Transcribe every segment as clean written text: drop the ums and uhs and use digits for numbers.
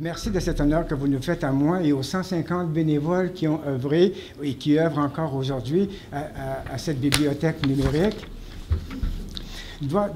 Merci de cet honneur que vous nous faites à moi et aux 150 bénévoles qui ont œuvré et qui œuvrent encore aujourd'hui à cette bibliothèque numérique.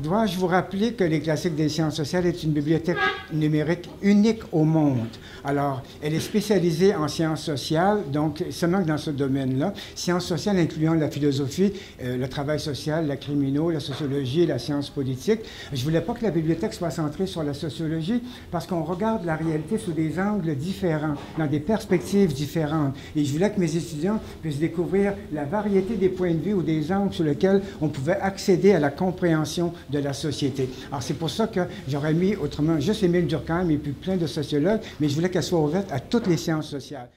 Dois-je vous rappeler que les Classiques des sciences sociales est une bibliothèque numérique unique au monde. Alors, elle est spécialisée en sciences sociales, donc seulement dans ce domaine-là. Sciences sociales incluant la philosophie, le travail social, la criminaux, la sociologie et la science politique. Je ne voulais pas que la bibliothèque soit centrée sur la sociologie parce qu'on regarde la réalité sous des angles différents, dans des perspectives différentes. Et je voulais que mes étudiants puissent découvrir la variété des points de vue ou des angles sur lesquels on pouvait accéder à la compréhension de la société. Alors, c'est pour ça que j'aurais mis autrement juste Émile Durkheim et puis plein de sociologues, mais je voulais qu'elle soit ouverte à toutes les sciences sociales.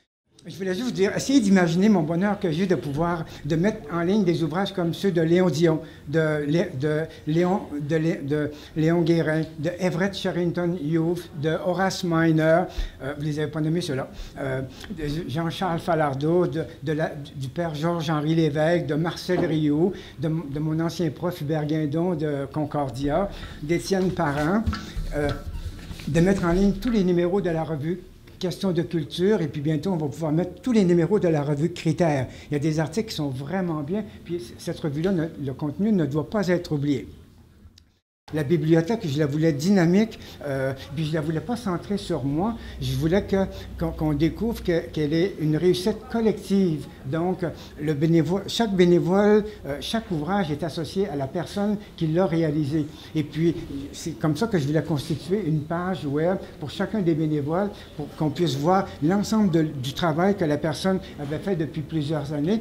Je voulais juste vous dire, essayez d'imaginer mon bonheur que j'ai de mettre en ligne des ouvrages comme ceux de Léon Dion, de Léon Guérin, de Everett Sherrington Youth, de Horace Minor, vous les avez pas nommés ceux-là, de Jean-Charles Falardeau, du père Georges-Henri Lévesque, de Marcel Rioux, de mon ancien prof Hubert Guindon de Concordia, d'Étienne Parent, de mettre en ligne tous les numéros de la revue Questions de culture, et puis bientôt, on va pouvoir mettre tous les numéros de la revue Critères. Il y a des articles qui sont vraiment bien, puis cette revue-là, le contenu ne doit pas être oublié. La bibliothèque, je la voulais dynamique, puis je la voulais pas centrée sur moi. Je voulais qu'on découvre qu'elle est une réussite collective. Donc, chaque bénévole, chaque ouvrage est associé à la personne qui l'a réalisé. Et puis, c'est comme ça que je voulais constituer une page web pour chacun des bénévoles, pour qu'on puisse voir l'ensemble du travail que la personne avait fait depuis plusieurs années.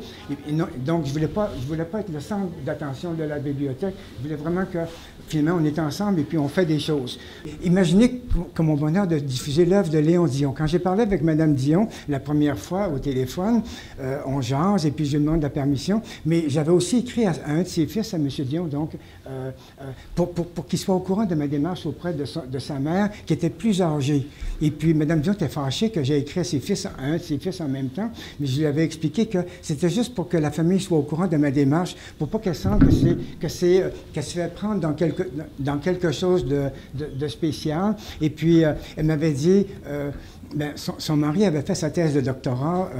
Donc, je voulais pas être le centre d'attention de la bibliothèque. Je voulais vraiment que, finalement, on est ensemble et puis on fait des choses. Imaginez que mon bonheur de diffuser l'œuvre de Léon Dion. Quand j'ai parlé avec Mme Dion la première fois au téléphone, on jase et puis je lui demande la permission, mais j'avais aussi écrit à un de ses fils, à M. Dion, donc, pour qu'il soit au courant de ma démarche auprès de sa mère, qui était plus âgée. Et puis Mme Dion était fâchée que j'ai écrit à un de ses fils en même temps, mais je lui avais expliqué que c'était juste pour que la famille soit au courant de ma démarche, pour pas qu'elle sente qu'elle se fait prendre dans quelque chose de spécial. Et puis, elle m'avait dit, son mari avait fait sa thèse de doctorat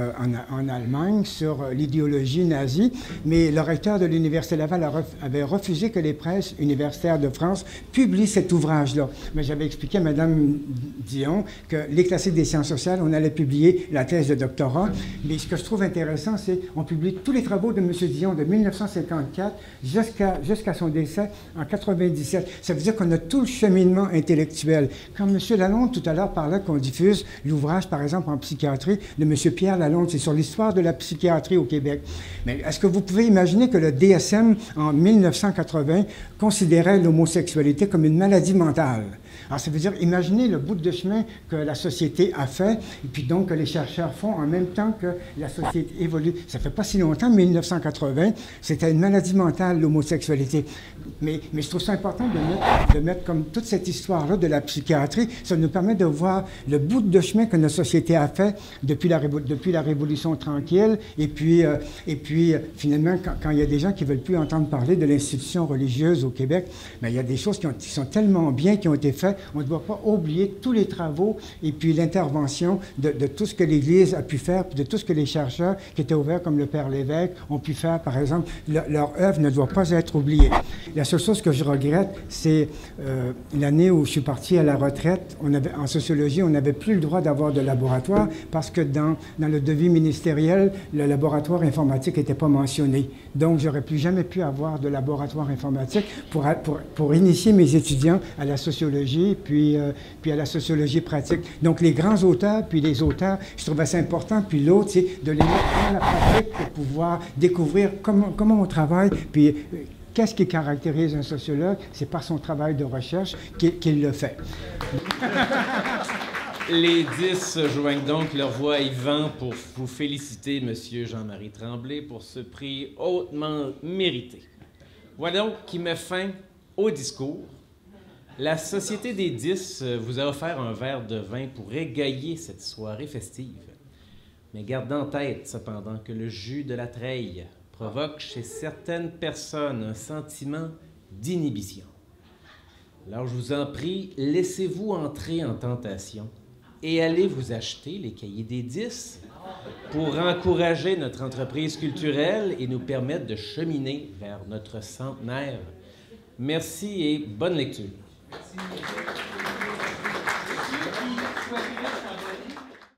en Allemagne sur l'idéologie nazie, mais le recteur de l'Université Laval avait refusé que les presses universitaires de France publient cet ouvrage-là. Mais j'avais expliqué à Mme Dion que les classiques des sciences sociales, on allait publier la thèse de doctorat. Mais ce que je trouve intéressant, c'est qu'on publie tous les travaux de M. Dion de 1954 jusqu'à son décès en 97. Ça veut dire qu'on a tout le cheminement intellectuel. Quand M. Lalonde, tout à l'heure, parlait qu'on diffuse l'ouvrage, par exemple, en psychiatrie de M. Pierre Lalonde, c'est sur l'histoire de la psychiatrie au Québec. Mais est-ce que vous pouvez imaginer que le DSM, en 1980, considérait l'homosexualité comme une maladie mentale? Alors, ça veut dire, imaginez le bout de chemin que la société a fait, et puis donc que les chercheurs font en même temps que la société évolue. Ça fait pas si longtemps, 1980, c'était une maladie mentale, l'homosexualité. Mais je trouve ça important de mettre comme toute cette histoire-là de la psychiatrie. Ça nous permet de voir le bout de chemin que notre société a fait depuis la Révolution tranquille, et puis finalement, quand il y a des gens qui ne veulent plus entendre parler de l'institution religieuse au Québec, bien, il y a des choses qui sont tellement bien, qui ont été faites. On ne doit pas oublier tous les travaux et puis l'intervention de tout ce que l'Église a pu faire, puis de tout ce que les chercheurs qui étaient ouverts, comme le Père Lévesque, ont pu faire, par exemple. Leur œuvre ne doit pas être oubliée. La seule chose que je regrette, c'est l'année où je suis parti à la retraite. En sociologie, on n'avait plus le droit d'avoir de laboratoire parce que dans le devis ministériel, le laboratoire informatique n'était pas mentionné. Donc, j'aurais plus jamais pu avoir de laboratoire informatique pour initier mes étudiants à la sociologie, puis à la sociologie pratique. Donc, les grands auteurs, puis les auteurs, je trouvais ça important. Puis l'autre, c'est de les mettre dans la pratique pour pouvoir découvrir comment on travaille, puis qu'est-ce qui caractérise un sociologue? C'est par son travail de recherche qu'il le fait. Les 10 joignent donc leur voix à Yvan pour vous féliciter, M. Jean-Marie Tremblay, pour ce prix hautement mérité. Voilà donc qui met fin au discours. La Société des 10 vous a offert un verre de vin pour égayer cette soirée festive. Mais gardez en tête, cependant, que le jus de la treille provoque chez certaines personnes un sentiment d'inhibition. Alors, je vous en prie, laissez-vous entrer en tentation et allez vous acheter les cahiers des 10 pour encourager notre entreprise culturelle et nous permettre de cheminer vers notre centenaire. Merci et bonne lecture. Merci.